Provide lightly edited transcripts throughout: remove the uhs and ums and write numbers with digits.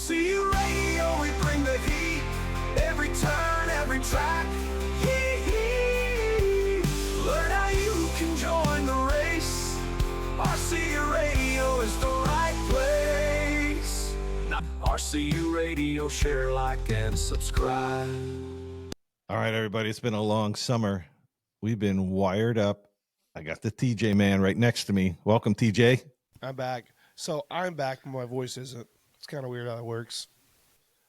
RCU Radio, we bring the heat. Every turn, every track. Yee-hee. Learn how you can join the race. RCU Radio is the right place. RCU Radio, share, like, and subscribe. All right, everybody. It's been a long summer. We've been wired up. I got the TJ man right next to me. Welcome, TJ. I'm back. So I'm back, but my voice isn't. It's kind of weird how that works.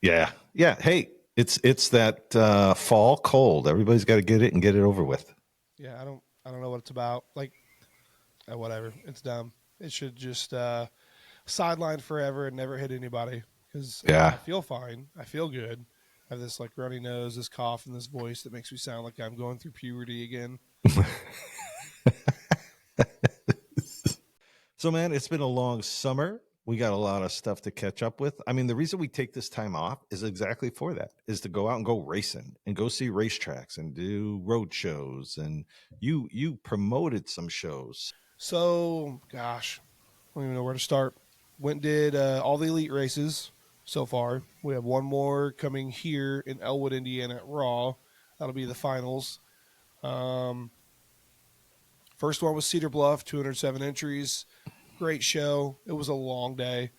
Yeah. Hey, it's that fall cold. Everybody's got to get it and get it over with. Yeah, I don't know what it's about. Like, whatever. It's dumb. It should just sideline forever and never hit anybody. Because Yeah. I feel fine. I feel good. I have this like runny nose, this cough, and this voice that makes me sound like I'm going through puberty again. So, man, it's been a long summer. We got a lot of stuff to catch up with. I mean, the reason we take this time off is exactly for that, is to go out and go racing and go see racetracks and do road shows. And you promoted some shows. So, gosh, I don't even know where to start. Went and did all the elite races so far. We have one more coming here in Elwood, Indiana at Raw. That'll be the finals. First one was Cedar Bluff, 207 entries. Great show. It was a long day.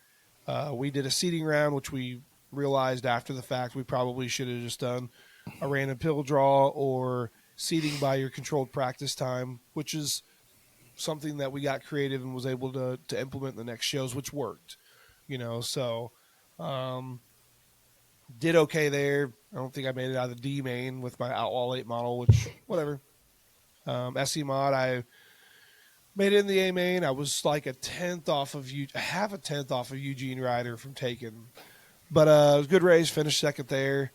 We did a seating round, which we realized after the fact we probably should have just done a random pill draw or seating by your controlled practice time, which is something that we got creative and was able to implement in the next shows, which worked. So did okay there. I don't think I made it out of the D main with my Outlaw 8 model, which, whatever. SE mod, I made it in the A main. I was like a half a tenth off of Eugene Ryder from taking. But it was a good race. Finished second there.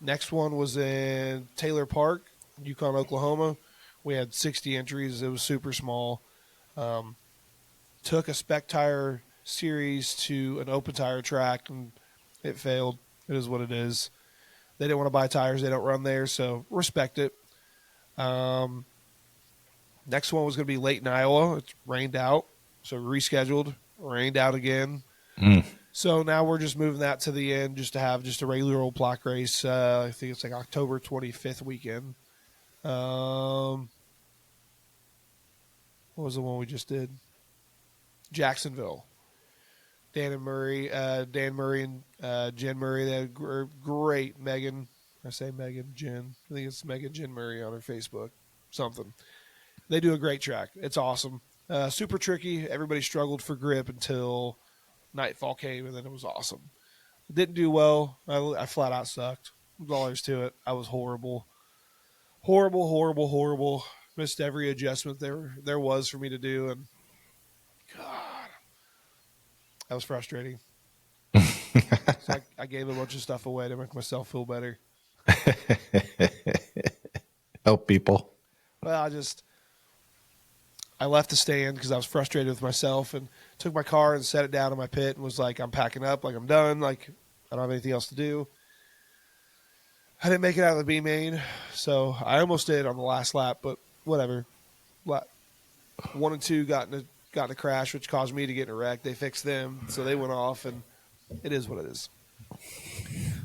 Next one was in Taylor Park, Yukon, Oklahoma. We had 60 entries. It was super small. Took a spec tire series to an open tire track, and it failed. It is what it is. They didn't want to buy tires. They don't run there, so respect it. Next one was going to be Layton, Iowa. It rained out, so rescheduled. Rained out again. So now we're just moving that to the end just to have just a regular old plaque race. I think it's like October 25th weekend. What was the one we just did? Jacksonville. Dan Murray and Jen Murray. They had great Megan. I say Megan, Jen. I think it's Megan Jen Murray on her Facebook. Something. They do a great track. It's awesome. Super tricky. Everybody struggled for grip until nightfall came, and then it was awesome. Didn't do well. I flat out sucked. That's all there is to it. I was horrible. Horrible. Missed every adjustment there was for me to do, and God, that was frustrating. So I gave a bunch of stuff away to make myself feel better. Help people. Well, I left the stand because I was frustrated with myself and took my car and set it down in my pit and was like, I'm packing up, like I'm done, like I don't have anything else to do. I didn't make it out of the B main, so I almost did on the last lap, but whatever. 1 and 2 got in a crash, which caused me to get in a wreck. They fixed them, so they went off, and it is what it is.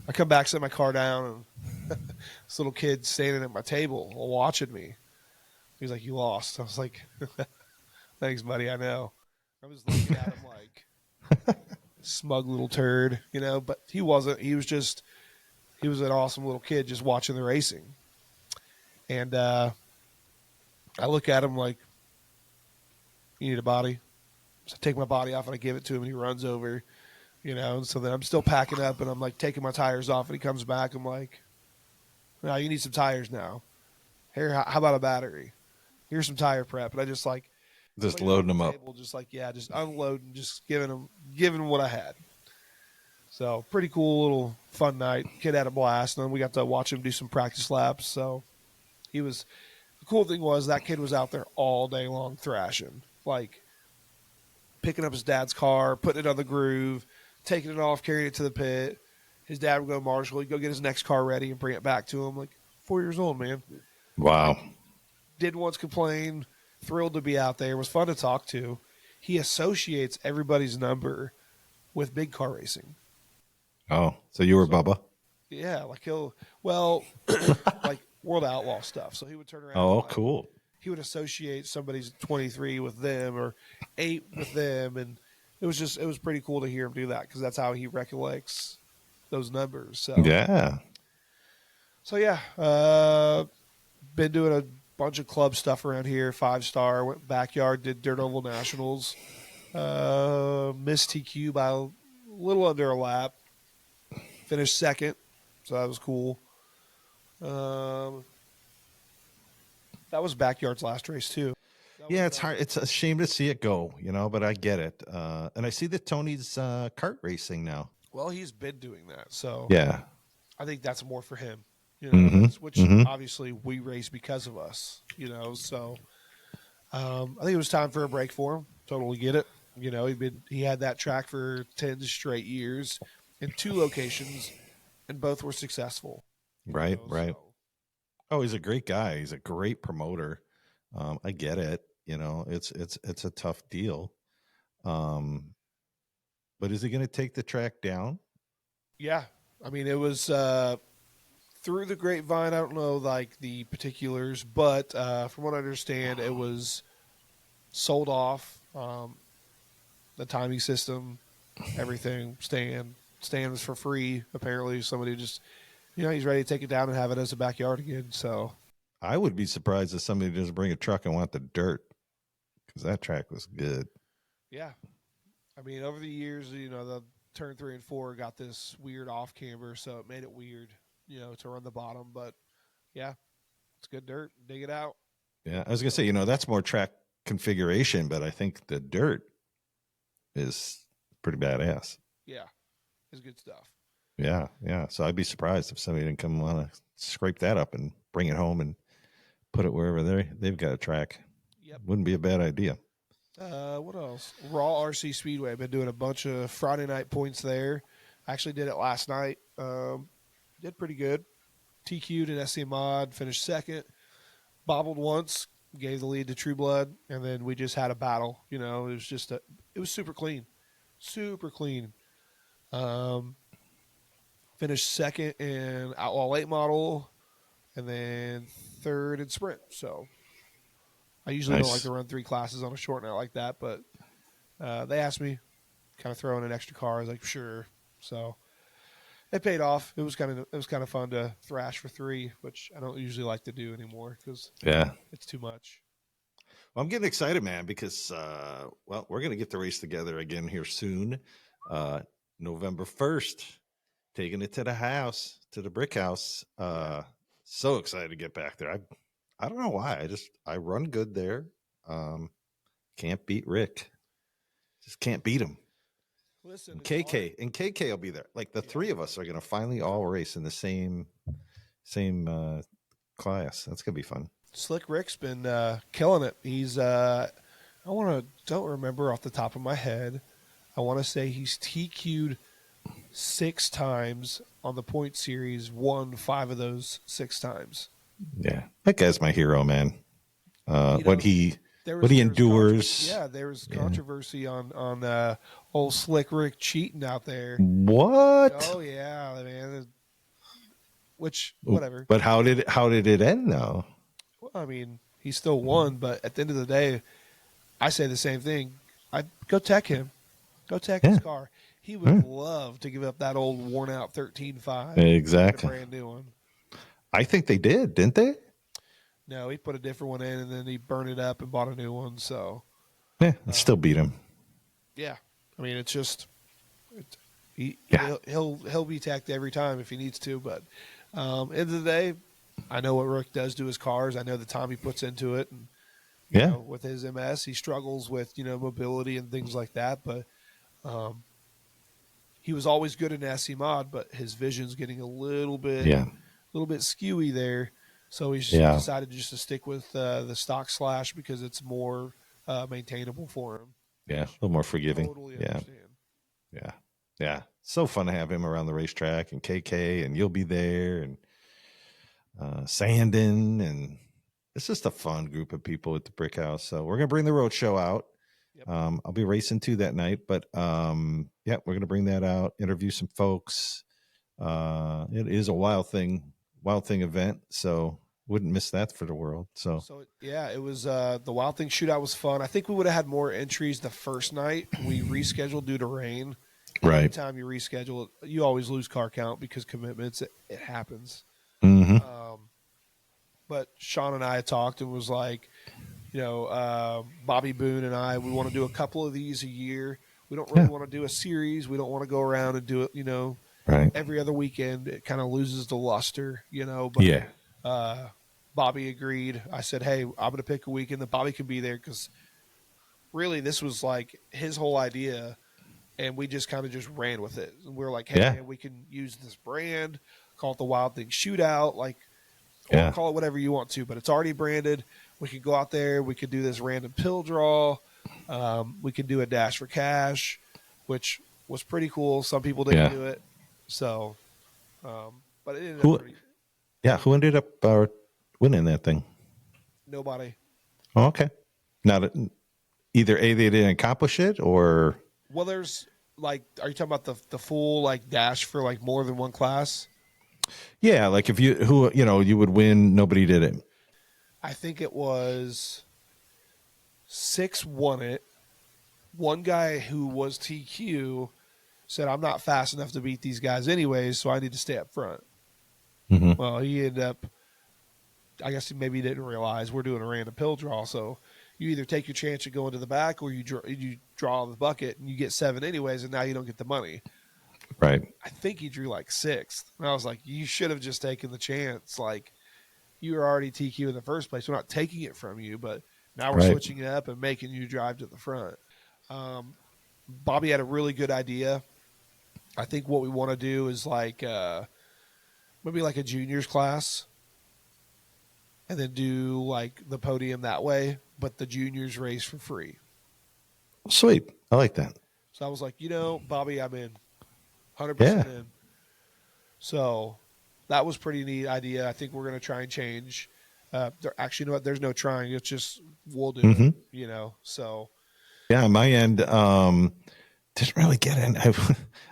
I come back, set my car down, and this little kid standing at my table watching me. He's like, "You lost." I was like, "Thanks, buddy. I know." I was looking at him like smug little turd, but he wasn't. He was an awesome little kid just watching the racing. And I look at him like, "You need a body?" So I take my body off and I give it to him, and he runs over, so then I'm still packing up, and I'm like taking my tires off, and he comes back. I'm like, "No, you need some tires now. Here, how about a battery? Here's some tire prep." And I just loading them up. Just unloading, just giving what I had. So pretty cool little fun night. Kid had a blast, and then we got to watch him do some practice laps. So the cool thing was that kid was out there all day long thrashing, like picking up his dad's car, putting it on the groove, taking it off, carrying it to the pit. His dad would go to Marshall. He'd go get his next car ready and bring it back to him. Like 4 years old, man. Wow. Didn't once complain. Thrilled to be out there. Was fun to talk to. He associates everybody's number with big car racing. Oh, so you were Bubba? Yeah, like like World Outlaw stuff. So he would turn around. Oh, and, like, cool. he would associate somebody's 23 with them or 8 with them, and it was pretty cool to hear him do that because that's how he recollects those numbers. So Yeah. so yeah, been doing a bunch of club stuff around here. 5-star, went backyard, did Dirt Oval Nationals, missed TQ by a little under a lap, finished second, so that was cool. That was Backyard's last race too. Yeah, it's hard. It's a shame to see it go, but I get it. And I see that Tony's kart racing now. Well, he's been doing that, so Yeah. I think that's more for him. Mhm, Which mhm. obviously we race because of us. So I think it was time for a break for him. Totally get it. He had that track for 10 straight years in 2 locations, and both were successful. Right, right. So, Oh, he's a great guy. He's a great promoter. I get it. It's a tough deal. But is he going to take the track down? yeah, I mean, it was through the grapevine. I don't know like the particulars, but from what I understand, it was sold off. The timing system, everything, stand was for free. Apparently, somebody just, he's ready to take it down and have it as a backyard again. So I would be surprised if somebody doesn't bring a truck and want the dirt, because that track was good. yeah, I mean, over the years, the turn 3 and 4 got this weird off camber, so it made it weird, to run the bottom. But yeah, it's good dirt. Dig it out. Yeah, I was going to say, that's more track configuration, but I think the dirt is pretty badass. Yeah, it's good stuff. Yeah, yeah. So I'd be surprised if somebody didn't come want to scrape that up and bring it home and put it wherever they've got a track. Yep. Wouldn't be a bad idea. What else? Raw RC Speedway. I've been doing a bunch of Friday night points there. I actually did it last night. Did pretty good. TQ'd in SC Mod, finished second. Bobbled once, gave the lead to True Blood, and then we just had a battle. It was super clean. Super clean. Finished second in Outlaw Late Model, and then third in Sprint. So I usually don't like to run 3 classes on a short night like that, but they asked me, kind of throw in an extra car. I was like, sure. So it paid off. It was kind of fun to thrash for 3, which I don't usually like to do anymore because it's too much. Well, I'm getting excited, man, because we're going to get the race together again here soon, November 1st. Taking it to the house, to the brick house. So excited to get back there. I don't know why. I run good there. Can't beat Rick. Just can't beat him. Listen, and KK will be there. Like the 3 of us are going to finally all race in the same class. That's going to be fun. Slick Rick's been killing it. He's don't remember off the top of my head. I want to say he's TQ'd 6 times on the point series, won 5 of those 6 times. Yeah, that guy's my hero, man. What he endures. There was controversy on old Slick Rick cheating out there. What? Oh yeah, man. Which whatever. But how did it end though? Well, I mean, he still won, but at the end of the day, I say the same thing. I go tech him. Go tech his car. He would love to give up that old worn out 13.5. Exactly. A brand new one. I think they did, didn't they? No, he put a different one in and then he burned it up and bought a new one. So yeah, it still beat him. Yeah, I mean it's just he'll be teched every time if he needs to. But end of the day, I know what Rick does to his cars. I know the time he puts into it, and you know, with his MS, he struggles with mobility and things like that. But he was always good in SC Mod, but his vision's getting a little bit skewy there. So he's decided just to stick with the stock Slash because it's more maintainable for him. Yeah, a little more forgiving. Totally understand. Yeah. So fun to have him around the racetrack, and KK, and you'll be there, and Sandin, and it's just a fun group of people at the Brick House. So we're gonna bring the road show out. Yep. I'll be racing too that night, but yeah, we're gonna bring that out, interview some folks. It is a wild thing event, so wouldn't miss that for the world. So So yeah, it was the Wild Thing shootout was fun. I think we would have had more entries the first night. We rescheduled due to rain. And right. anytime you reschedule it, you always lose car count because commitments. It happens. Mm-hmm. But Sean and I had talked and was like, Bobby Boone and I, we want to do a couple of these a year. We don't really want to do a series. We don't want to go around and do it, Right. every other weekend. It kind of loses the luster, But Yeah. Bobby agreed. I said, hey, I'm going to pick a weekend that Bobby can be there because really this was like his whole idea, and we just kind of just ran with it. And we were like, hey, Yeah. man, we can use this brand, call it the Wild Thing Shootout, or Yeah. call it whatever you want to, but it's already branded. We could go out there. We could do this random pill draw. We could do a dash for cash, which was pretty cool. Some people didn't do it. So, but it ended up pretty, who ended up winning that thing? nobody. Oh, okay. Not either they didn't accomplish it, or Well, there's are you talking about the full dash for more than one class? yeah, like if you would win, nobody did it. I think it was 6 won it. One guy who was TQ said, I'm not fast enough to beat these guys anyways, so I need to stay up front. Mm-hmm. Well, he ended up, I guess maybe he didn't realize we're doing a random pill draw, so you either take your chance of going to the back or you draw the bucket and you get 7 anyways, and now you don't get the money. Right. I think he drew 6th. And I was like, you should have just taken the chance. You were already TQ in the first place. We're not taking it from you, but now we're switching it up and making you drive to the front. Bobby had a really good idea. I think what we want to do is maybe a juniors class and then do the podium that way, but the juniors race for free. Sweet. I like that. So I was like, Bobby, I'm in. 100% in. So that was pretty neat idea. I think we're going to try and change. Actually, you know what? There's no trying. It's just we'll do it, So yeah, on my end, didn't really get in.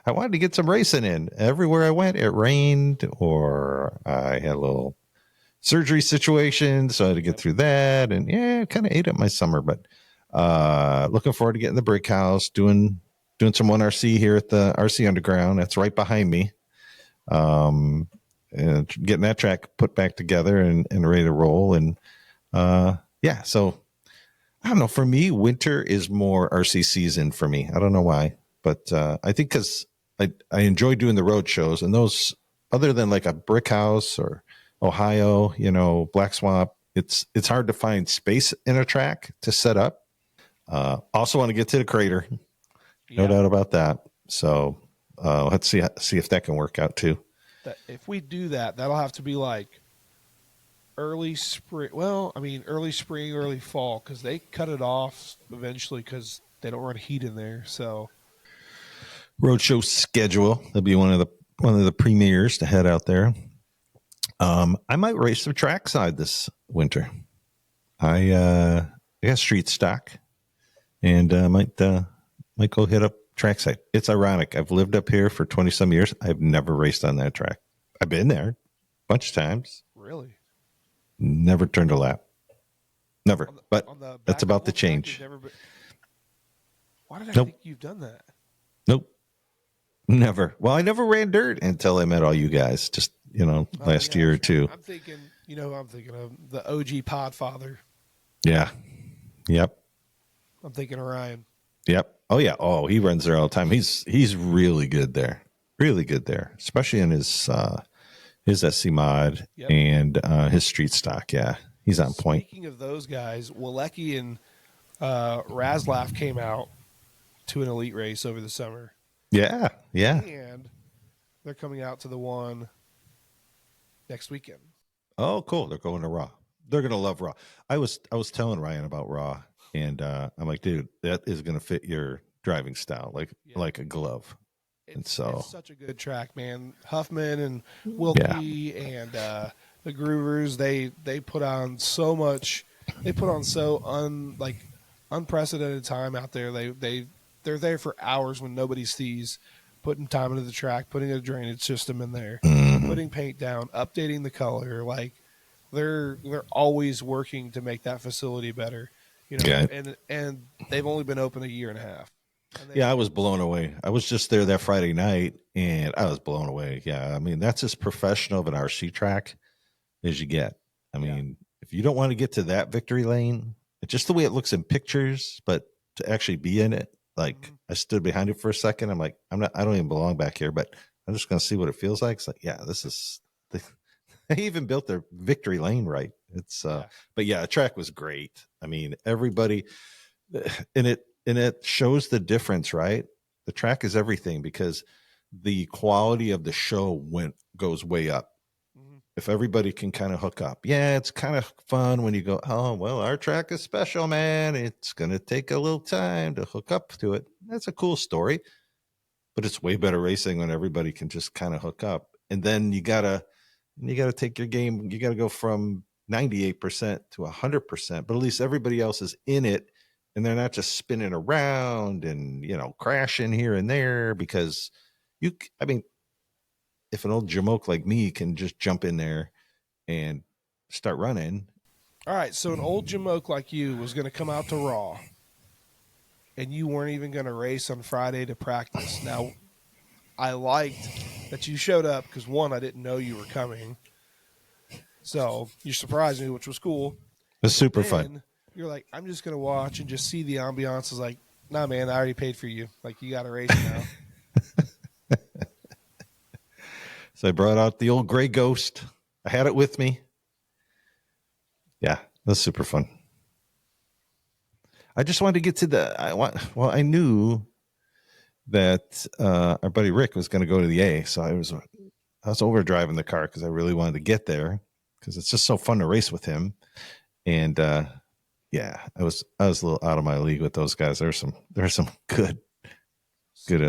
I wanted to get some racing in. Everywhere I went, it rained, or I had a little surgery situation, so I had to get through that. And yeah, it kind of ate up my summer. But looking forward to getting the brick house, doing some 1RC here at the RC Underground. That's right behind me. And getting that track put back together and ready to roll. And yeah, so I don't know. For me, winter is more RC season for me. I don't know why, but I think because I enjoy doing the road shows, and those, other than a brick house or Ohio, Black Swamp, it's hard to find space in a track to set up. Also want to get to the crater. No doubt about that. So let's see if that can work out too. If we do that, that'll have to be early spring. Well, I mean, early spring, early fall, because they cut it off eventually because they don't run heat in there. So, roadshow schedule. That'll be one of the premieres to head out there. I might race some trackside this winter. I got street stock, and might go hit up trackside. It's ironic. I've lived up here for 20 some years. I've never raced on that track. I've been there a bunch of times. Really? Never turned a lap. Never. But that's about to change. Why did I think you've done that? Nope. Never. Well, I never ran dirt until I met all you guys, just, last year or two. I'm thinking, I'm thinking of the OG Podfather. Yeah. Yep. I'm thinking of Ryan. Yep. Oh yeah. Oh, he runs there all the time. He's really good there. Really good there, especially in his SC mod and his street stock. Yeah, he's on point. Speaking of those guys, Walecki and Razlaf came out to an elite race over the summer. Yeah. Yeah. And they're coming out to the one next weekend. Oh, cool. They're going to Raw. They're going to love Raw. I was telling Ryan about Raw, and I'm like, dude, that is going to fit your driving style like a glove. It's such a good track, man. Huffman and Wilkie and the Groovers, they put on so much. They put on unprecedented time out there. They're there for hours when nobody sees, putting time into the track, putting a drainage system in there, putting paint down, updating the color. Like they're always working to make that facility better. You know, Yeah. and they've only been open a year and a half. Yeah, I was blown away. I was just there that Friday night and I was blown away. Yeah. I mean, that's as professional of an RC track as you get. I mean, if you don't want to get to that victory lane, it's just the way it looks in pictures, but to actually be in it, like I stood behind it for a second. I'm like, I don't even belong back here, but I'm just going to see what it feels like. It's like, yeah, they even built their victory lane right. It's, but yeah, the track was great. I mean, everybody, and it shows the difference, right? The track is everything because the quality of the show goes way up. If everybody can kind of hook up. Yeah, it's kind of fun when you go, oh, well, our track is special, man. It's going to take a little time to hook up to it. That's a cool story, but it's way better racing when everybody can just kind of hook up. And then you got to take your game. You got to go from 98% to 100%, but at least everybody else is in it and they're not just spinning around and, crashing here and there because if an old jamoke like me can just jump in there and start running. All right, so an old jamoke like you was going to come out to Raw, and you weren't even going to race on Friday to practice. Now, I liked that you showed up because, one, I didn't know you were coming. So you surprised me, which was cool. It's super fun. You're like, I'm just going to watch and just see the ambiance. I was like, nah, man, I already paid for you. Like, you got to race now. So I brought out the old gray ghost. I had it with me. Yeah, that's super fun. I just wanted to get to I knew that our buddy Rick was going to go to the A. So I was overdriving the car because I really wanted to get there because it's just so fun to race with him. And yeah, I was a little out of my league with those guys. There's some good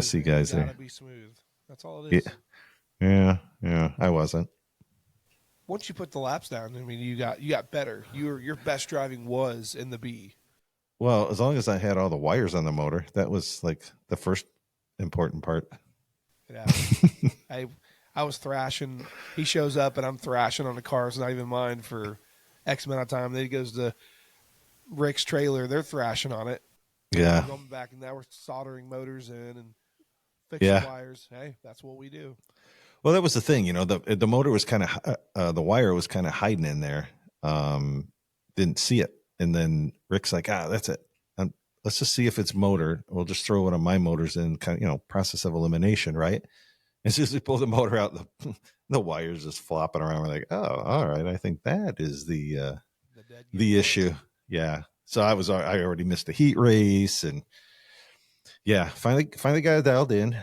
SC guys there. Gotta be smooth. That's all it is. Yeah, I wasn't. Once you put the laps down, I mean, you got better. Your best driving was in the B. Well, as long as I had all the wires on the motor, that was like the first important part. Yeah, I was thrashing. He shows up and I'm thrashing on the car. It's not even mine for X amount of time. Then he goes to Rick's trailer. They're thrashing on it. Yeah. We're going back and now we're soldering motors in and fixing wires. Hey, that's what we do. Well, that was the thing, the motor was kind of, the wire was kind of hiding in there. Didn't see it. And then Rick's like, that's it. Let's just see if it's motor. We'll just throw one of my motors in, kind of, process of elimination. Right. As soon as we pull the motor out, the wire's just flopping around. We're like, oh, all right. I think that is the issue. Yeah. So I already missed the heat race and finally got it dialed in.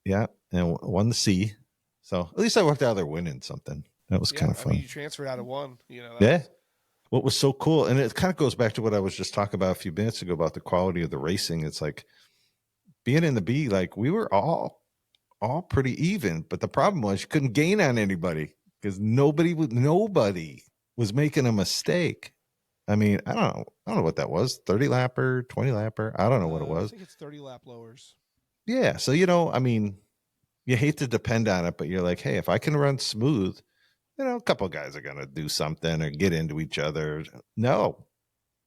Yeah. And won the C. So at least I walked out of there winning something. That was kind of fun. I mean, you transferred out of one, What was so cool, and it kind of goes back to what I was just talking about a few minutes ago about the quality of the racing. It's like being in the B, like we were all pretty even, but the problem was you couldn't gain on anybody because nobody was making a mistake. I mean, I don't know what that was. 30 lapper, 20 lapper. I don't know what it was. I think it's 30 lap lowers. Yeah. So, I mean, you hate to depend on it, but you're like, hey, if I can run smooth, a couple of guys are going to do something or get into each other. No,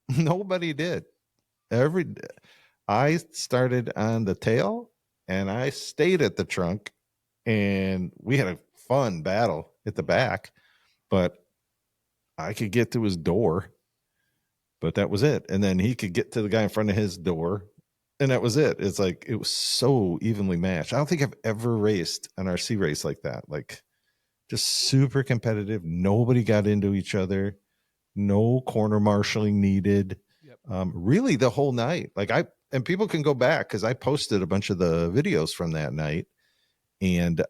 nobody did. I started on the tail and I stayed at the trunk and we had a fun battle at the back, but I could get to his door, but that was it. And then he could get to the guy in front of his door. And that was it. It's like, it was so evenly matched. I don't think I've ever raced an RC race like that. Like just super competitive. Nobody got into each other. No corner marshaling needed. Yep. Really the whole night. And people can go back because I posted a bunch of the videos from that night. And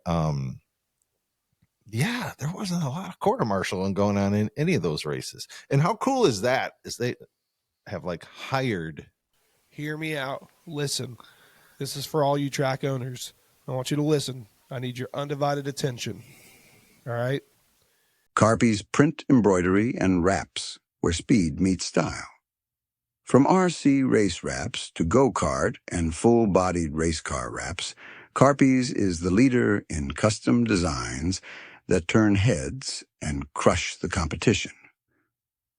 there wasn't a lot of corner marshaling going on in any of those races. And how cool is that? Is they have hired. Hear me out. Listen, this is for all you track owners. I want you to listen. I need your undivided attention. All right? Carpy's print embroidery and wraps, where speed meets style. From RC race wraps to go-kart and full-bodied race car wraps, Carpies is the leader in custom designs that turn heads and crush the competition.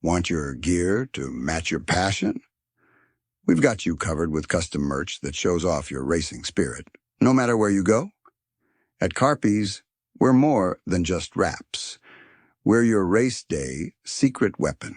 Want your gear to match your passion? We've got you covered with custom merch that shows off your racing spirit, no matter where you go. At Carpies, we're more than just wraps. We're your race day secret weapon.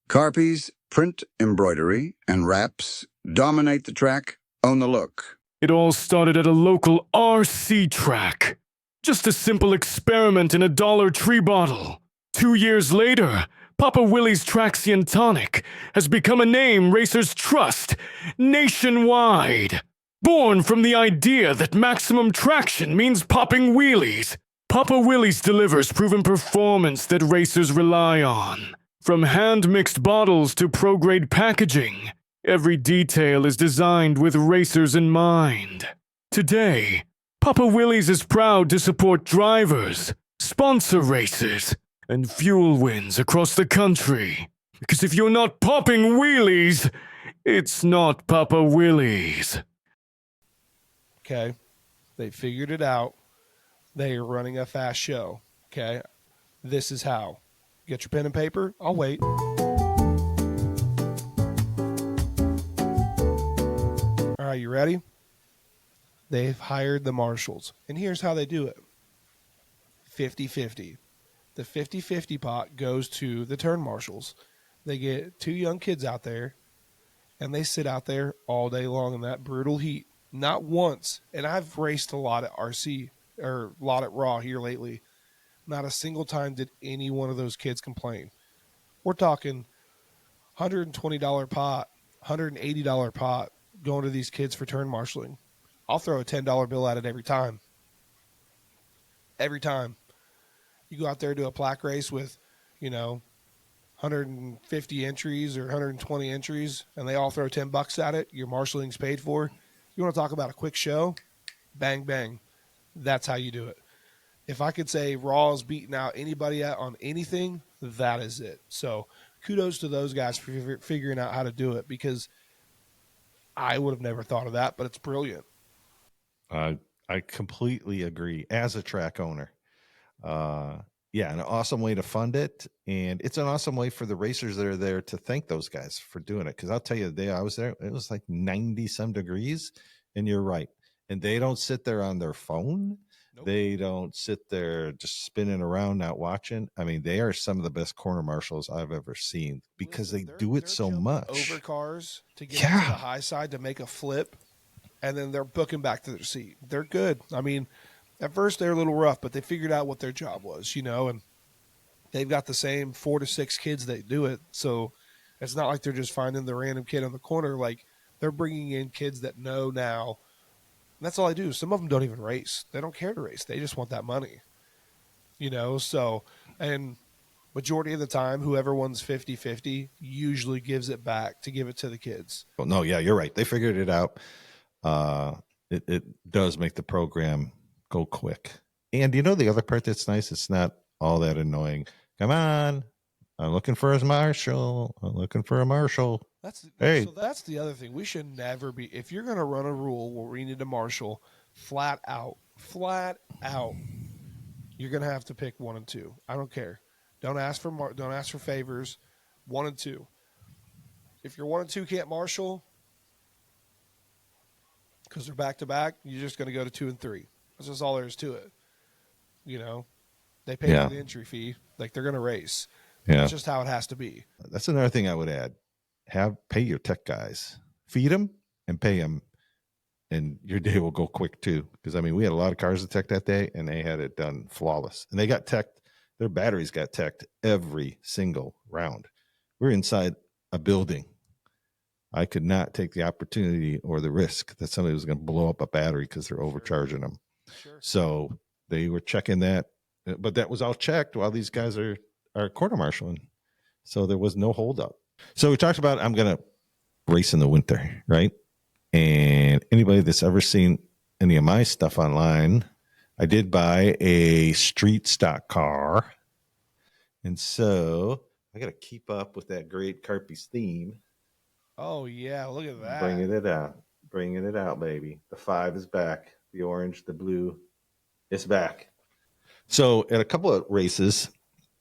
Carpies, print, embroidery, and wraps dominate the track, own the look. It all started at a local RC track. Just a simple experiment in a Dollar Tree bottle. 2 years later, Papa Willie's Traxian Tonic has become a name racers trust nationwide. Born from the idea that maximum traction means popping wheelies, Papa Willie's delivers proven performance that racers rely on. From hand-mixed bottles to pro-grade packaging, every detail is designed with racers in mind. Today, Papa Willie's is proud to support drivers, sponsor racers, and fuel wins across the country. Because if you're not popping wheelies, it's not Papa Willie's. Okay. They figured it out. They are running a fast show. Okay. This is how. Get your pen and paper. I'll wait. All right, you ready? They've hired the marshals. And here's how they do it. 50-50. The 50-50 pot goes to the turn marshals. They get 2 young kids out there, and they sit out there all day long in that brutal heat. Not once, and I've raced a lot at RC, or a lot at Raw here lately. Not a single time did any one of those kids complain. We're talking $120 pot, $180 pot going to these kids for turn marshaling. I'll throw a $10 bill at it every time. Every time. You go out there, do a plaque race with, 150 entries or 120 entries, and they all throw $10 at it. Your marshaling's paid for. You want to talk about a quick show? Bang, bang. That's how you do it. If I could say Raw's beating out anybody on anything, that is it. So kudos to those guys for figuring out how to do it, because I would have never thought of that, but it's brilliant. I completely agree. As a track owner, an awesome way to fund it, and it's an awesome way for the racers that are there to thank those guys for doing it. Because I'll tell you, the day I was there, it was like 90 some degrees, and you're right. And they don't sit there on their phone. Nope. They don't sit there just spinning around, not watching. I mean, they are some of the best corner marshals I've ever seen, because they do it so much. Over cars to get to the high side to make a flip, and then they're booking back to their seat. They're good. I mean, at first they're a little rough, but they figured out what their job was, and they've got the same 4 to 6 kids that do it. So it's not like they're just finding the random kid on the corner. Like, they're bringing in kids that know now. That's all I do. Some of them don't even race. They don't care to race. They just want that money, so, and majority of the time, whoever wins 50-50 usually gives it back to give it to the kids. Well, no, yeah, you're right. They figured it out. It does make the program go quick. And the other part that's nice, it's not all that annoying. Come on. I'm looking for a marshal. I'm looking for a marshal. So that's the other thing. We should never be, if you're going to run a rule where we need a marshal, flat out, you're going to have to pick 1 and 2. I don't care. Don't ask for favors. 1 and 2. If your 1 and 2 can't marshal, because they're back to back, you're just going to go to 2 and 3. That's just all there is to it. They pay for the entry fee. Like, they're going to race. Yeah. That's just how it has to be. That's another thing I would add. Pay your tech guys, feed them and pay them, and your day will go quick too. Because we had a lot of cars to tech that day, and they had it done flawless. And they got teched. Their batteries got teched every single round. We're inside a building. I could not take the opportunity or the risk that somebody was going to blow up a battery because they're overcharging them. Sure. So they were checking that, but that was all checked while these guys are quarter marshaling. So there was no holdup. So we talked about, I'm going to race in the winter, right? And anybody that's ever seen any of my stuff online, I did buy a street stock car. And so I got to keep up with that great Carpies theme. Oh yeah, look at that. Bringing it out. Bringing it out, baby. The 5 is back. The orange, the blue, it's back. So at a couple of races,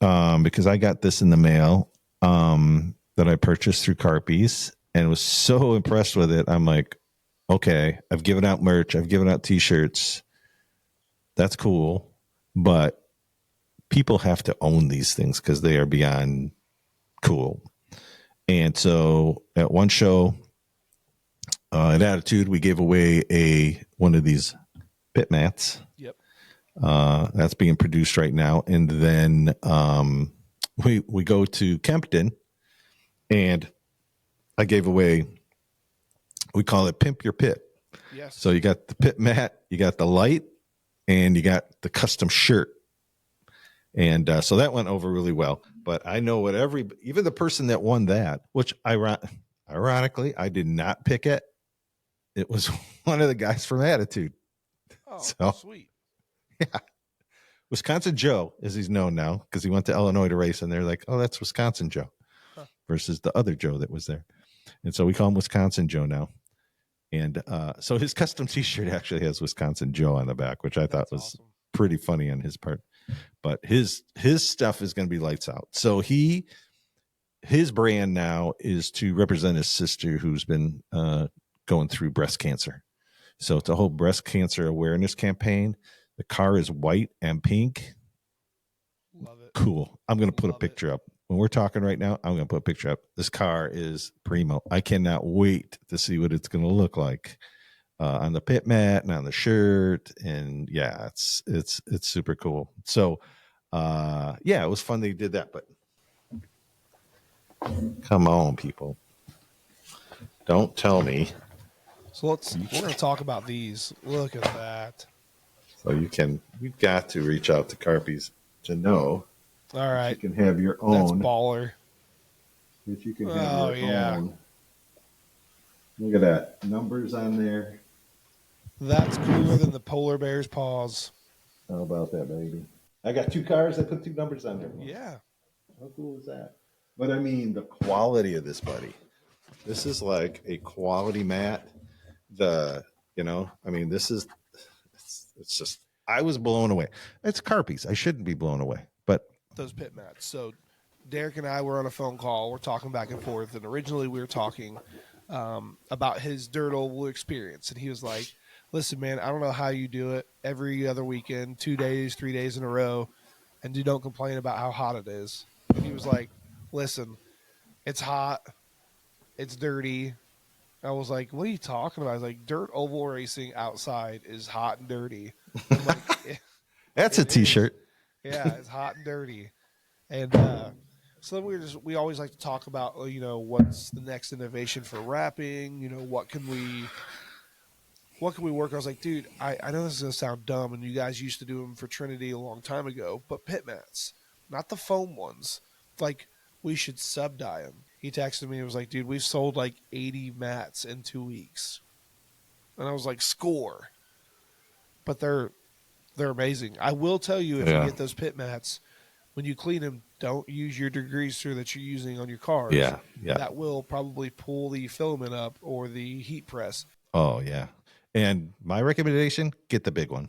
because I got this in the mail that I purchased through Carpies and was so impressed with it. I'm like, okay, I've given out merch, I've given out T-shirts. That's cool, but people have to own these things because they are beyond cool. And so at one show, at Attitude, we gave away one of these pit mats. Yep. That's being produced right now, and then we go to Kempton, and I gave away. We call it Pimp Your Pit. Yes. So you got the pit mat, you got the light, and you got the custom shirt, and so that went over really well. But I know what even the person that won that, which ironically I did not pick it. It was one of the guys from Attitude. Oh, So- sweet. Yeah. Wisconsin Joe, as he's known now, because he went to Illinois to race, and they're like, oh, that's Wisconsin Joe versus the other Joe that was there. And so we call him Wisconsin Joe now. And so his custom T-shirt actually has Wisconsin Joe on the back, which I thought That's was awesome. pretty funny on his part. But his stuff is going to be lights out. So his brand now is to represent his sister who's been going through breast cancer. So it's a whole breast cancer awareness campaign. The car is white and pink. Love it. Cool. I'm going to put a Love it. picture up. When we're talking right now, I'm going to put a picture up. This car is primo. I cannot wait to see what it's going to look like on the pit mat and on the shirt. And yeah, it's super cool. So yeah, it was fun that he did that. But come on, people. Don't tell me. So we're going to talk about these. Look at that. So you've got to reach out to Carpies to know All you right. can have your That's own. baller. That you can Oh, have your yeah. own. Look at that. Numbers on there. That's cooler than the polar bear's paws. How about that, baby? I got 2 cars. I put 2 numbers on there. Yeah. How cool is that? But I mean, the quality of this, buddy. This is like a quality mat. This is, it's just, I was blown away. It's Carpies. I shouldn't be blown away, but Those pit mats. So Derek and I were on a phone call. We're talking back and forth. And originally we were talking about his dirt oval experience. And he was like, listen, man, I don't know how you do it every other weekend, 2 days, 3 days in a row, and you don't complain about how hot it is. And he was like, listen, it's hot. It's dirty. I was like, what are you talking about? I was like, dirt oval racing outside is hot and dirty. I'm like, that's a It is. T-shirt. yeah, it's hot and dirty. And so then we always like to talk about, what's the next innovation for wrapping? What can we work? I was like, dude, I know this is gonna sound dumb, and you guys used to do them for Trinity a long time ago, but pit mats, not the foam ones. Like, we should sub dye them. He texted me and was like, dude, we've sold like 80 mats in 2 weeks, and I was like, score. But they're amazing. I will tell you, if Yeah. you get those pit mats, when you clean them, don't use your degreaser that you're using on your cars. Yeah. That will probably pull the filament up or the heat press. Oh, yeah. And my recommendation, get the big one.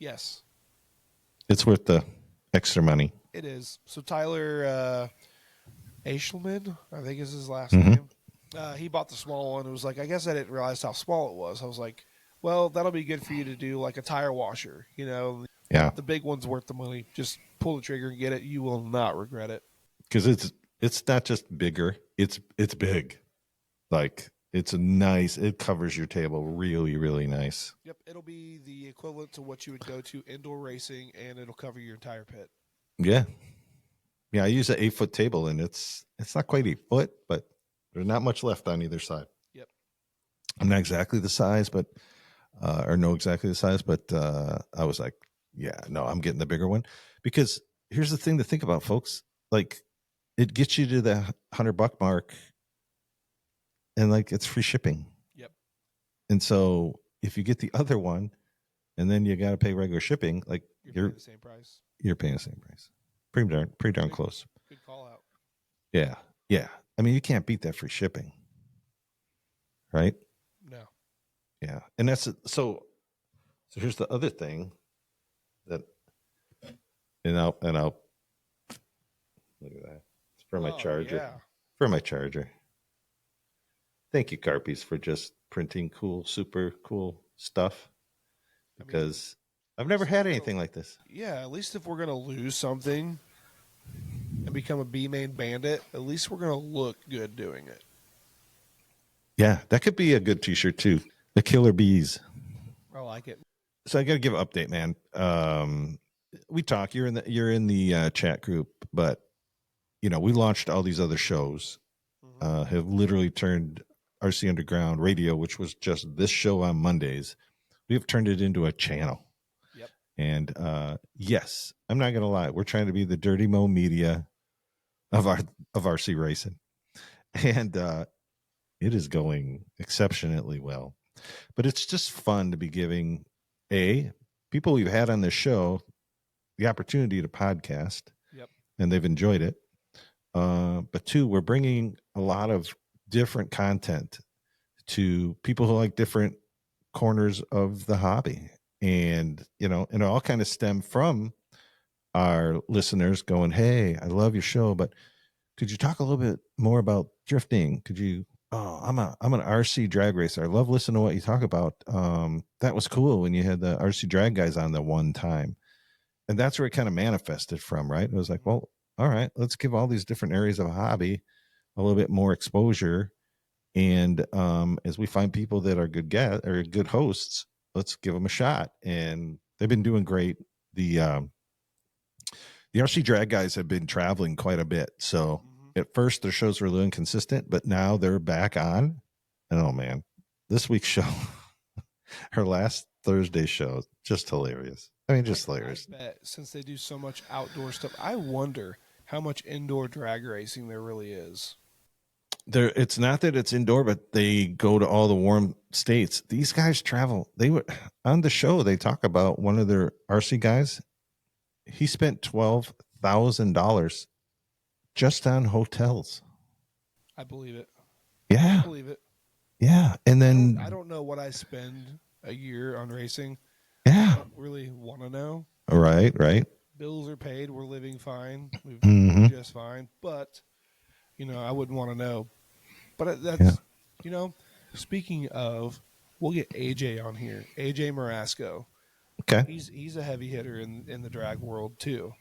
Yes, It's worth the extra money. it is. So Tyler Eichelman, I think is his last Mhm. name. He bought the small one. It was like, I guess I didn't realize how small it was. I was like, well, that'll be good for you to do like a tire washer. Yeah. The big one's worth the money. Just pull the trigger and get it. You will not regret it. Because it's not just bigger, it's big. Like, it's nice. It covers your table really, really nice. Yep, it'll be the equivalent to what you would go to indoor racing, and it'll cover your entire pit. Yeah. Yeah, I use an 8-foot table, and it's not quite 8 foot, but there's not much left on either side. Yep. I'm not exactly the size, but I was like, yeah, no, I'm getting the bigger one. Because here's the thing to think about, folks. Like, it gets you to the $100 mark, and like, it's free shipping. Yep. And so if you get the other one, and then you got to pay regular shipping, like You're paying the same price. you're paying the same price. Pretty darn close. Good call out. Yeah. Yeah. I mean, you can't beat that free shipping. right? No. Yeah, and that's so. So here's the other thing that, and I'll look at that. It's for my Oh, charger. yeah. For my charger. Thank you, Carpies, for just printing cool, super cool stuff. I mean, Because I've never had anything like this. Yeah, at least if we're gonna lose something and become a B main bandit, at least we're gonna look good doing it. Yeah, that could be a good T-shirt too. The Killer Bees. I like it. So I got to give an update, man. We talk. You're in the chat group, but we launched all these other shows. Have literally turned RC Underground Radio, which was just this show on Mondays. We have turned it into a channel. Yep. And yes, I'm not gonna lie. We're trying to be the Dirty Mo Media of RC racing, and it is going exceptionally well. But it's just fun to be giving people we've had on this show the opportunity to podcast. Yep. And they've enjoyed it. But two, we're bringing a lot of different content to people who like different corners of the hobby. And it all kind of stem from our listeners going, "Hey, I love your show, but could you talk a little bit more about drifting? Could you I'm an RC drag racer. I love listening to what you talk about. That was cool when you had the RC drag guys on the one time." And that's where it kind of manifested from, right? It was like, well, all right, let's give all these different areas of a hobby a little bit more exposure. And as we find people that are good hosts, let's give them a shot. And they've been doing great. The RC drag guys have been traveling quite a bit. So at first their shows were a little inconsistent, but now they're back on. And oh man, this week's show, her last Thursday show, just hilarious. I mean, just hilarious. I bet, since they do so much outdoor stuff, I wonder how much indoor drag racing there really is. It's not that it's indoor, but they go to all the warm states. These guys travel. They were on the show. They talk about one of their RC guys. He spent $12,000 just on hotels. I believe it. Yeah, I believe it. yeah. And then I don't know what I spend a year on racing. Yeah, I don't really want to know. Right. Bills are paid. We're living fine. We're Mhm. just fine. But I wouldn't want to know. But that's Speaking of, we'll get AJ on here. AJ Marasco. Okay. He's a heavy hitter in the drag world too.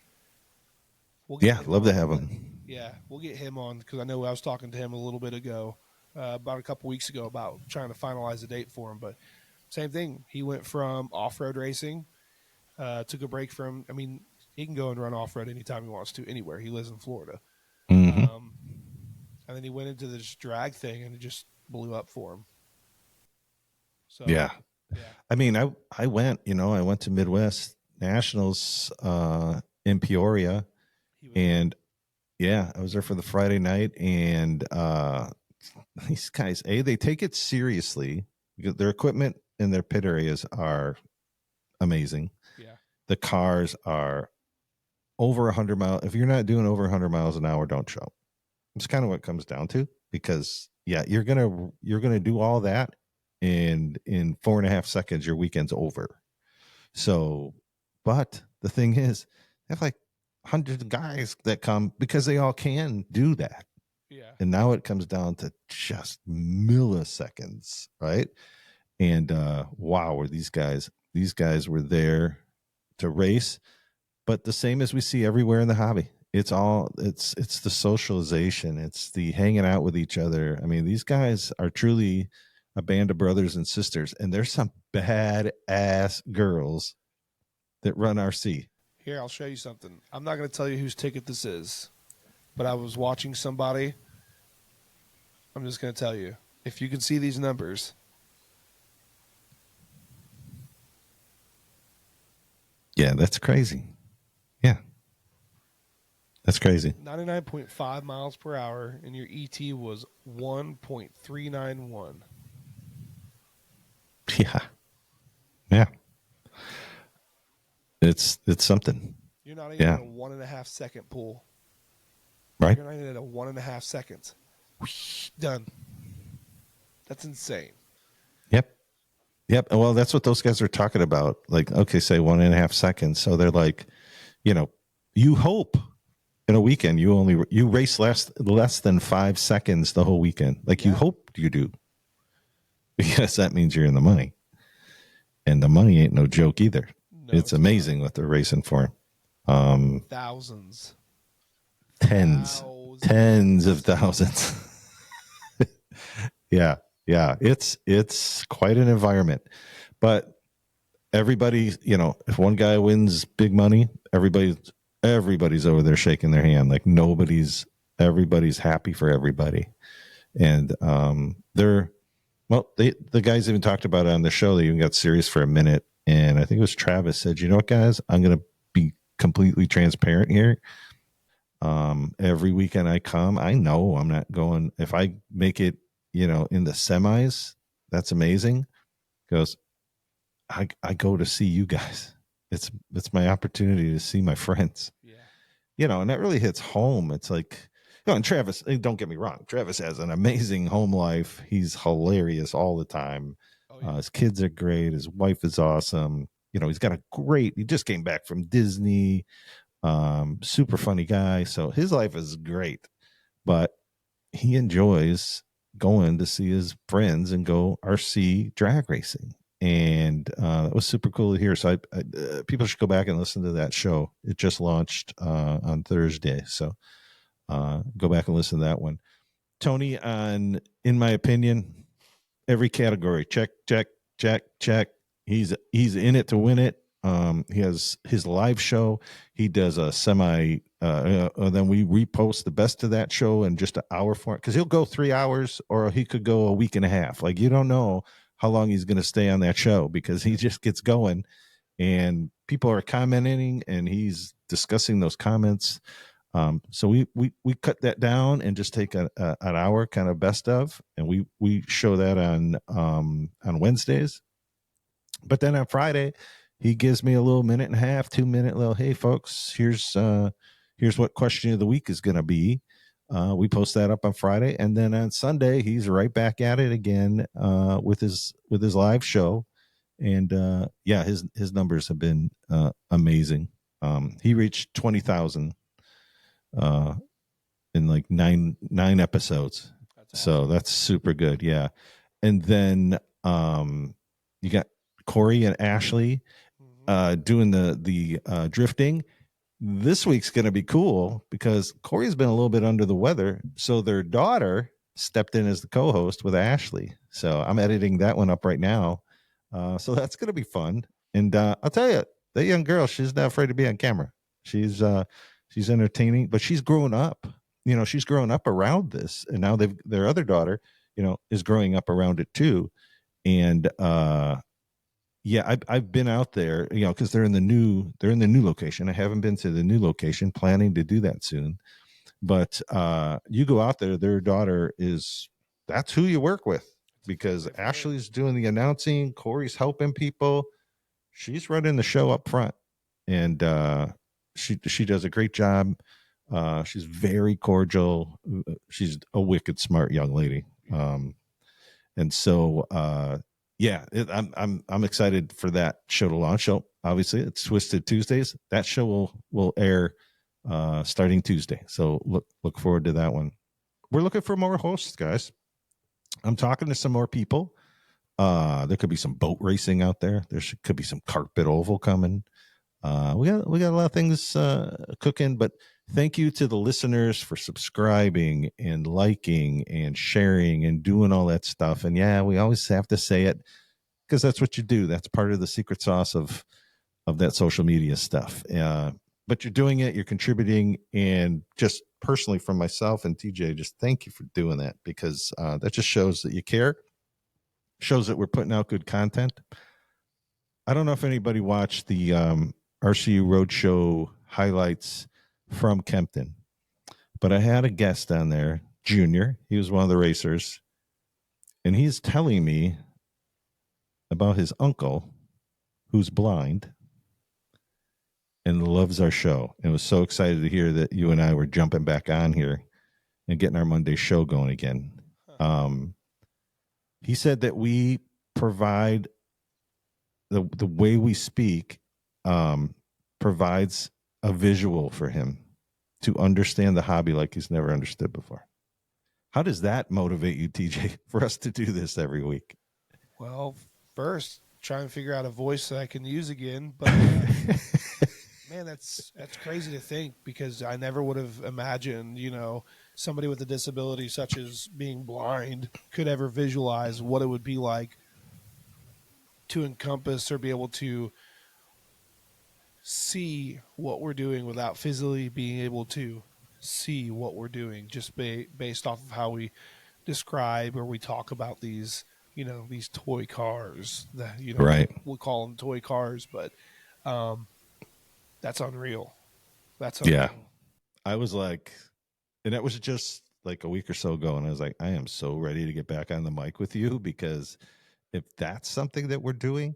Yeah, love to have him. Yeah, we'll get him on because I know I was talking to him a little bit ago, about a couple weeks ago, about trying to finalize a date for him. But same thing. He went from off-road racing, took a break from. I mean, he can go and run off-road anytime he wants to, anywhere. He lives in Florida. Mhm. And then he went into this drag thing, and it just blew up for him. So Yeah. I mean, I went. I went to Midwest Nationals in Peoria, and yeah, I was there for the Friday night, and these guys, they take it seriously because their equipment and their pit areas are amazing. Yeah. The cars are over 100 miles. If you're not doing over 100 miles an hour, don't show. It's kind of what it comes down to, because you're gonna do all that, and in 4.5 seconds your weekend's over. So, but the thing is, they have like hundreds of guys that come because they all can do that. Yeah. And now it comes down to just milliseconds, right? And wow, were these guys were there to race, but the same as we see everywhere in the hobby. It's the socialization, it's the hanging out with each other. I mean, these guys are truly a band of brothers and sisters, and there's some badass girls that run RC. Here, I'll show you something. I'm not going to tell you whose ticket this is, but I was watching somebody. I'm just going to tell you. If you can see these numbers. Yeah, that's crazy. Yeah. That's crazy. 99.5 miles per hour, and your ET was 1.391. Yeah. Yeah. It's something. You're not even Yeah. at a 1.5 second pull. Right? You're not even at a 1.5 seconds. Done. That's insane. Yep. Well, that's what those guys are talking about. Like, okay, say 1.5 seconds. So they're like, you hope in a weekend you race less than 5 seconds the whole weekend. Like you hope you do, because that means you're in the money, and the money ain't no joke either. No, it's amazing what they're racing for. Thousands. Tens of thousands. Yeah. It's quite an environment, but everybody, if one guy wins big money, everybody's over there shaking their hand. Like everybody's happy for everybody. And the guys even talked about it on the show. They even got serious for a minute. And I think it was Travis said, you know what, guys, I'm going to be completely transparent here. Every weekend I come, I know I'm not going. If I make it, in the semis, that's amazing. Because I go to see you guys. It's my opportunity to see my friends. Yeah. And that really hits home. It's like, and Travis, don't get me wrong, Travis has an amazing home life. He's hilarious all the time. His kids are great. His wife is awesome. He's got he just came back from Disney. Super funny guy. So his life is great, but he enjoys going to see his friends and go RC drag racing. And it was super cool to hear. So people should go back and listen to that show. It just launched on Thursday. So go back and listen to that one. Tony, in my opinion, every category, check. He's in it to win it. He has his live show. He does a semi, then we repost the best of that show in just an hour for it. Cause he'll go 3 hours, or he could go a week and a half. Like, you don't know how long he's going to stay on that show, because he just gets going and people are commenting and he's discussing those comments. So we cut that down and just take an hour kind of best of, and we show that on Wednesdays. But then on Friday, he gives me a little 1.5, 2 minute little, hey folks, here's what question of the week is going to be. We post that up on Friday, and then on Sunday he's right back at it again with his live show. And his numbers have been amazing. He reached 20,000 in like nine episodes. That's awesome. So that's super good. Yeah. And then you got Corey and Ashley doing the drifting. This week's going to be cool because Corey's been a little bit under the weather. So their daughter stepped in as the co-host with Ashley. So I'm editing that one up right now. So that's going to be fun. And I'll tell you, that young girl, she's not afraid to be on camera. She's entertaining, but she's grown up. She's grown up around this, and now their other daughter, is growing up around it too. And I've been out there, because they're in the new location. I haven't been to the new location, planning to do that soon. But you go out there, their daughter that's who you work with, because Ashley's doing the announcing, Corey's helping people, she's running the show up front, and she does a great job. She's very cordial. She's a wicked smart young lady. And so I'm excited for that show to launch. So obviously it's Twisted Tuesdays. That show will air starting Tuesday. So look forward to that one. We're looking for more hosts, guys. I'm talking to some more people. There could be some boat racing out there. Could be some carpet oval coming. We got a lot of things cooking, but thank you to the listeners for subscribing and liking and sharing and doing all that stuff. And we always have to say it because that's what you do. That's part of the secret sauce of that social media stuff. But you're doing it, you're contributing, and just personally from myself and TJ, just thank you for doing that, because that just shows that you care, shows that we're putting out good content. I don't know if anybody watched the RCU Roadshow highlights from Kempton, but I had a guest on there, Junior. He was one of the racers, and he's telling me about his uncle who's blind and loves our show, and was so excited to hear that you and I were jumping back on here and getting our Monday show going again. He said that we provide the way we speak provides a visual for him to understand the hobby like he's never understood before. How does that motivate you, TJ, for us to do this every week? Well, first, try and figure out a voice that I can use again. But man, that's crazy to think, because I never would have imagined, somebody with a disability such as being blind could ever visualize what it would be like to encompass or be able to see what we're doing without physically being able to see what we're doing, just based off of how we describe or we talk about these, these toy cars that, Right. we'll call them toy cars, but that's unreal. That's unreal. Yeah. I was like, and that was just like a week or so ago, and I was like, I am so ready to get back on the mic with you, because if that's something that we're doing,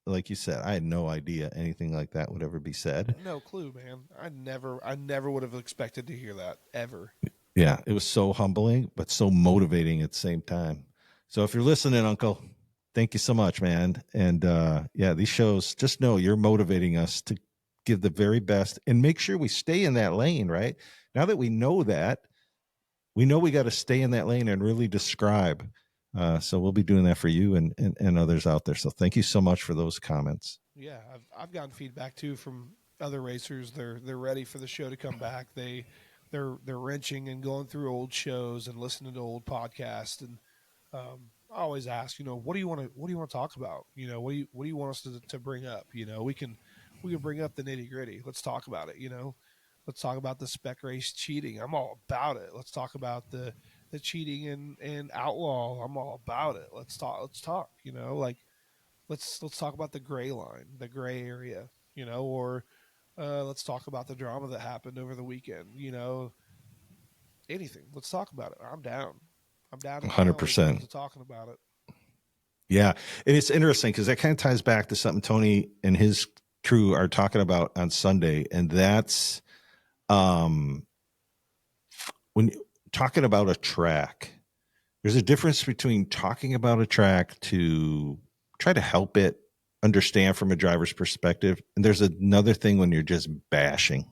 like you said, I had no idea anything like that would ever be said. No clue, man. I never would have expected to hear that ever. Yeah, it was so humbling, but so motivating at the same time. So if you're listening, Uncle, thank you so much, man. And yeah, these shows, just know you're motivating us to give the very best and make sure we stay in that lane, right? Now that we know that, we know we got to stay in that lane and really describe. So we'll be doing that for you and others out there. So thank you so much for those comments. Yeah, I've gotten feedback too from other racers. They're ready for the show to come back. They're wrenching and going through old shows and listening to old podcasts. And I always ask, what do you want to talk about? What do you want us to bring up? We can bring up the nitty gritty. Let's talk about it. Let's talk about the spec race cheating. I'm all about it. Let's talk about the cheating and outlaw. I'm all about it. Let's talk. Let's talk about the gray line, the gray area, or let's talk about the drama that happened over the weekend. Anything. Let's talk about it. I'm down. 100% to talking about it. Yeah. And it's interesting because that kind of ties back to something Tony and his crew are talking about on Sunday. And that's when talking about a track, there's a difference between talking about a track to try to help it understand from a driver's perspective. And there's another thing when you're just bashing.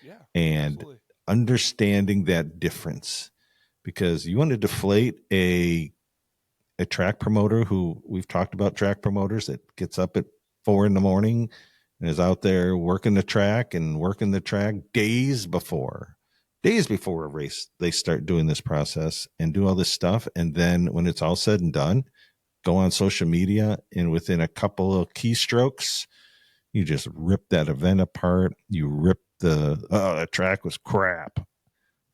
Yeah. And absolutely. Understanding that difference, because you want to deflate a track promoter who we've talked about track promoters that gets up at 4 a.m. and is out there working the track days before a race. They start doing this process and do all this stuff. And then when it's all said and done, go on social media, and within a couple of keystrokes, you just rip that event apart. You rip the track was crap.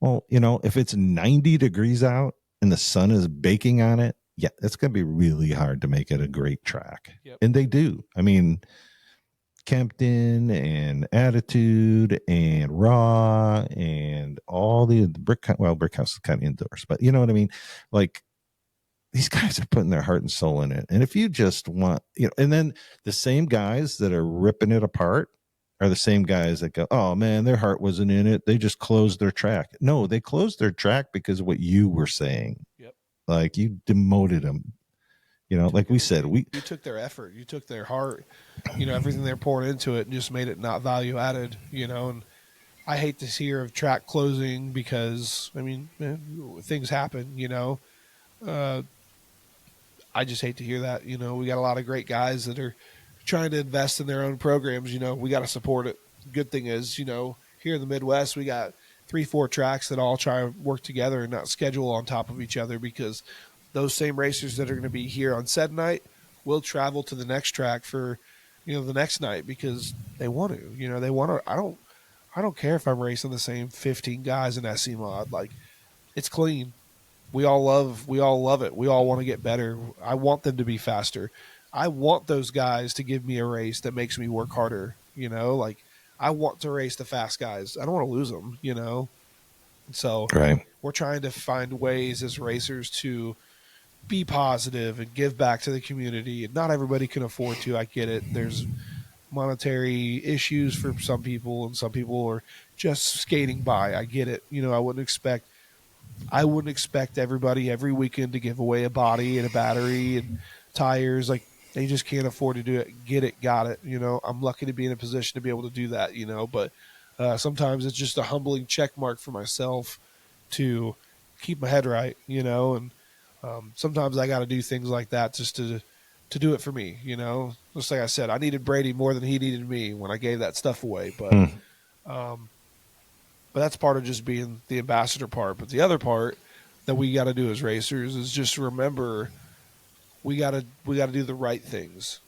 Well, if it's 90 degrees out and the sun is baking on it, yeah, it's going to be really hard to make it a great track. Yep. And they do. I mean, Kempton and Attitude and Raw and all the Brickhouse is kind of indoors, but you know what I mean? Like, these guys are putting their heart and soul in it. And if you just want, and then the same guys that are ripping it apart are the same guys that go, oh man, their heart wasn't in it. They just closed their track. No, they closed their track because of what you were saying. Yep. Like, you demoted them. Like we said, you took their effort, you took their heart, everything they're pouring into it, and just made it not value added, and I hate to hear of track closing because, things happen, I just hate to hear that. We got a lot of great guys that are trying to invest in their own programs. We got to support it. Good thing is, here in the Midwest, we got 3-4 tracks that all try to work together and not schedule on top of each other, because those same racers that are going to be here on said night will travel to the next track for, the next night, because they want to. They want to. I don't care if I'm racing the same 15 guys in SC Mod. Like, it's clean. We all love it. We all want to get better. I want them to be faster. I want those guys to give me a race that makes me work harder. Like, I want to race the fast guys. I don't want to lose them. So right. We're trying to find ways as racers to be positive and give back to the community. And not everybody can afford to. I get it. There's monetary issues for some people, and some people are just skating by. I get it. I wouldn't expect I wouldn't expect everybody every weekend to give away a body and a battery and tires. Like, they just can't afford to do it. Get it, got it. I'm lucky to be in a position to be able to do that, but sometimes it's just a humbling check mark for myself to keep my head right, and sometimes I got to do things like that just to do it for me, Just like I said, I needed Brady more than he needed me when I gave that stuff away. But that's part of just being the ambassador part. But the other part that we got to do as racers is just remember we got to do the right things.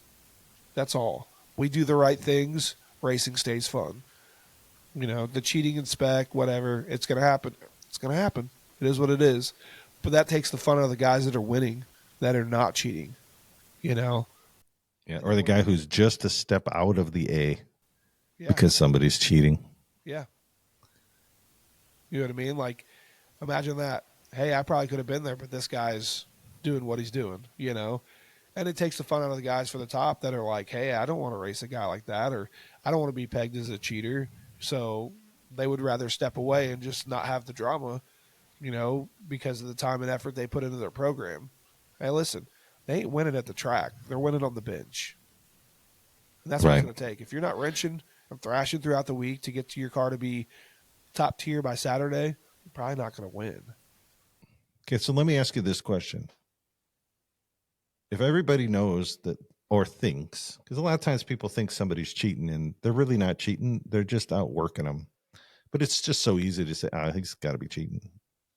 That's all. We do the right things, racing stays fun. The cheating and spec, whatever, it's going to happen. It's going to happen. It is what it is. But that takes the fun out of the guys that are winning, that are not cheating, Yeah, or the guy who's just a step out of the A Yeah. because somebody's cheating. Yeah. You know what I mean? Like, imagine that. Hey, I probably could have been there, but this guy's doing what he's doing, And it takes the fun out of the guys for the top that are like, hey, I don't want to race a guy like that, or I don't want to be pegged as a cheater. So they would rather step away and just not have the drama, because of the time and effort they put into their program. Hey, listen, they ain't winning at the track. They're winning on the bench. And that's what it's going to take. If you're not wrenching and thrashing throughout the week to get to your car to be top tier by Saturday, you're probably not going to win. Okay, so let me ask you this question. If everybody knows that or thinks, because a lot of times people think somebody's cheating and they're really not cheating, they're just out working them. But it's just so easy to say, he's got to be cheating.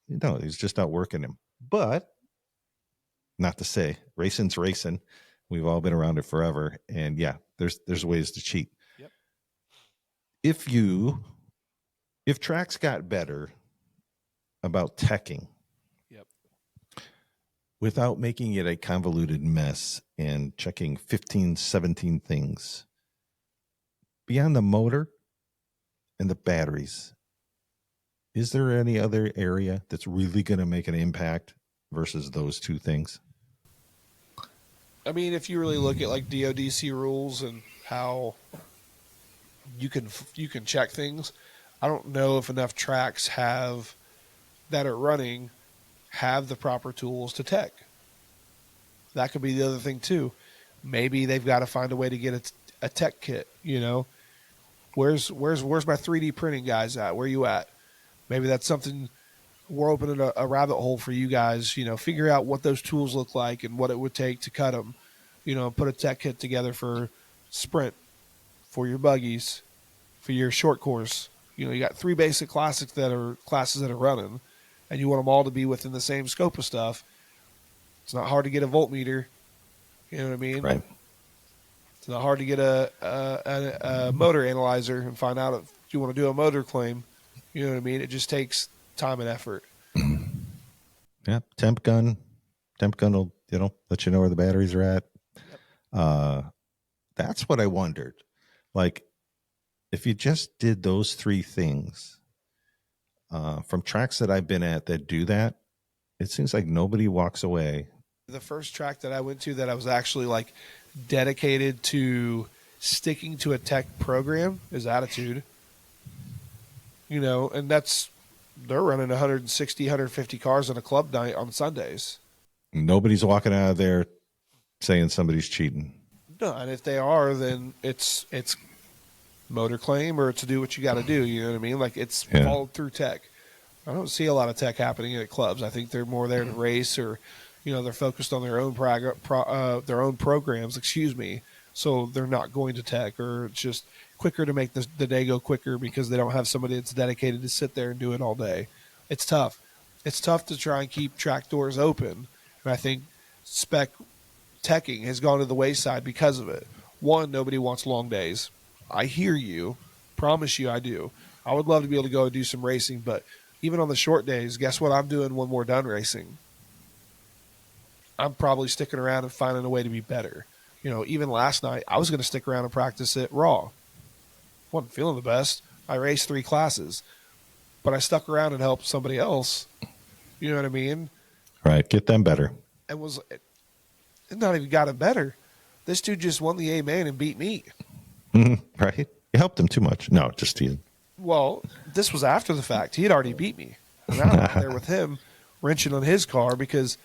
No, he's just out working him. But not to say, racing's racing. We've all been around it forever. And yeah, there's ways to cheat. Yep. If tracks got better about teching, without making it a convoluted mess and checking 15, 17 things, beyond the motor and the batteries, is there any other area that's really going to make an impact versus those two things? I mean, if you really look at like DODC rules and how you can check things, I don't know if enough tracks that are running have the proper tools to tech. That could be the other thing too. Maybe they've got to find a way to get a tech kit. Where's my 3D printing guys at? Where you at? Maybe that's something. We're opening a rabbit hole for you guys. Figure out what those tools look like and what it would take to cut them. Put a tech kit together for sprint, for your buggies, for your short course. You got 3 basic classes that are running, and you want them all to be within the same scope of stuff. It's not hard to get a voltmeter. You know what I mean? Right. It's not hard to get a motor analyzer and find out if you want to do a motor claim. You know what I mean? It just takes time and effort. Yeah. Temp gun will, let you know where the batteries are at. Yep. That's what I wondered. Like, if you just did those 3 things, from tracks that I've been at that do that, it seems like nobody walks away. The first track that I went to that I was actually like dedicated to sticking to a tech program is Attitude. And they're running 160, 150 cars on a club night on Sundays. Nobody's walking out of there saying somebody's cheating. No, and if they are, then it's motor claim or to do what you got to do. You know what I mean? Like, it's followed through tech. I don't see a lot of tech happening at clubs. I think they're more there to race, or they're focused on their own programs. So they're not going to tech, or it's just quicker to make the day go quicker because they don't have somebody that's dedicated to sit there and do it all day. It's tough. It's tough to try and keep track doors open, and I think spec teching has gone to the wayside because of it. One, nobody wants long days. I hear you. Promise you I do. I would love to be able to go and do some racing, but even on the short days, guess what I'm doing when we're done racing? I'm probably sticking around and finding a way to be better. Even last night, I was going to stick around and practice at Raw. Wasn't feeling the best. I raced 3 classes, but I stuck around and helped somebody else. You know what I mean? Right. Get them better. It not even got it better. This dude just won the A-main and beat me. Right. You helped him too much. No, just teasing. Well, this was after the fact. He had already beat me. And I'm out there with him wrenching on his car because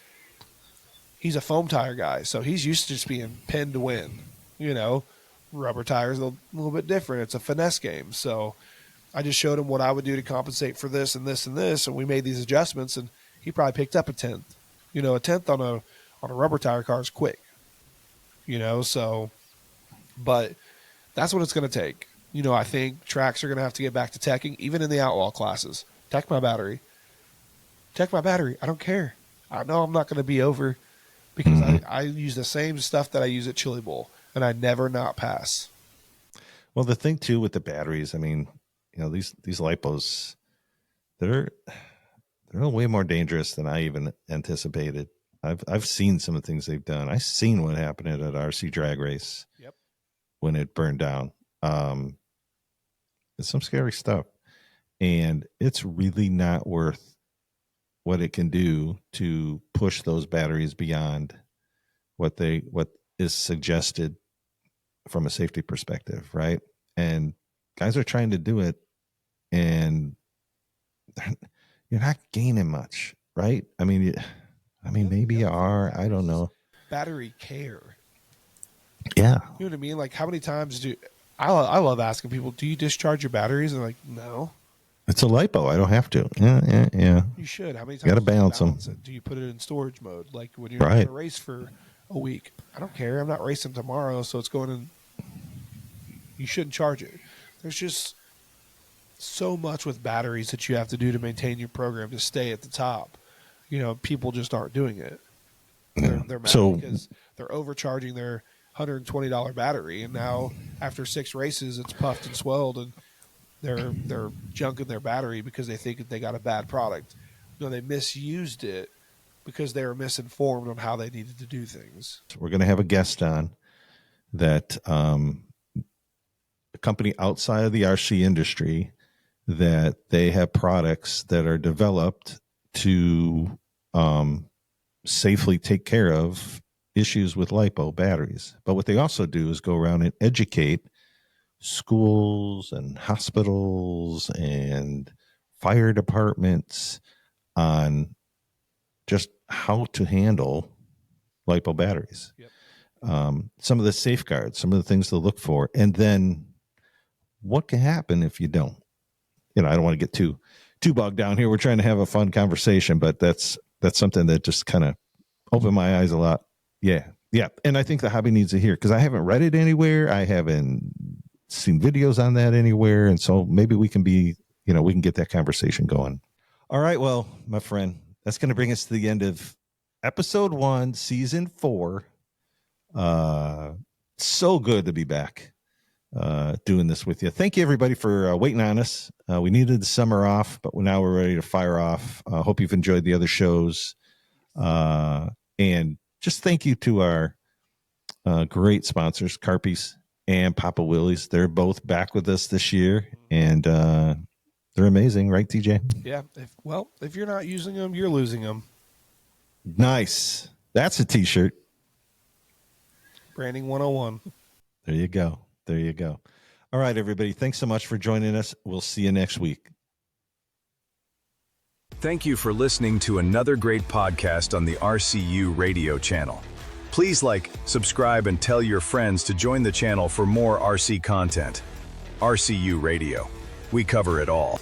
he's a foam tire guy. So he's used to just being pinned to win. You know, rubber tires are a little bit different. It's a finesse game. So I just showed him what I would do to compensate for this and this and this. And we made these adjustments, and he probably picked up a tenth. You know, a tenth on a rubber tire car is quick. You know, so, but that's what it's going to take. You know, I think tracks are going to have to get back to teching, even in the outlaw classes. Tech my battery. Tech my battery. I don't care. I know I'm not going to be over because I use the same stuff that I use at Chili Bowl, and I never not pass. Well, the thing too with the batteries, I mean, you know, these lipos, they're way more dangerous than I even anticipated. I've seen some of the things they've done. I've seen what happened at an RC drag race. Yep. When it burned down. It's some scary stuff, and it's really not worth what it can do to push those batteries beyond what is suggested from a safety perspective, right? And guys are trying to do it, and you're not gaining much, right? I mean, maybe you are. I don't know. Battery care. Yeah. You know what I mean? Like, how many times I love asking people, do you discharge your batteries? And they're like, no. It's a lipo. I don't have to. Yeah. You should. How many times got to do you balance them. it? Do you put it in storage mode? Like when you're Right. going to race for a week. I don't care. I'm not racing tomorrow, so it's going in. You shouldn't charge it. There's just so much with batteries that you have to do to maintain your program to stay at the top. You know, people just aren't doing it. They're mad because they're overcharging their $120 battery, and now after 6 races, it's puffed and swelled, and they're junking their battery because they think that they got a bad product. No, they misused it because they were misinformed on how they needed to do things. We're going to have a guest on that a company outside of the RC industry that they have products that are developed to safely take care of issues with lipo batteries. But what they also do is go around and educate schools and hospitals and fire departments on just how to handle lipo batteries. Yep. Some of the safeguards, some of the things to look for, and then what can happen if you don't. You know, I don't want to get too bogged down here. We're trying to have a fun conversation, but that's something that just kind of opened my eyes a lot. Yeah. And I think the hobby needs to hear, because I haven't read it anywhere. I haven't seen videos on that anywhere. And so maybe we can we can get that conversation going. All right. Well, my friend, that's going to bring us to the end of episode 1, season 4. So good to be back doing this with you. Thank you, everybody, for waiting on us. We needed the summer off, but now we're ready to fire off. Hope you've enjoyed the other shows. And just thank you to our great sponsors, Carpies and Papa Willie's. They're both back with us this year, and they're amazing, right, TJ? Yeah. If you're not using them, you're losing them. Nice. That's a T-shirt. Branding 101. There you go. All right, everybody. Thanks so much for joining us. We'll see you next week. Thank you for listening to another great podcast on the RCU radio channel. Please like, subscribe, and tell your friends to join the channel for more RC content. RCU Radio. We cover it all.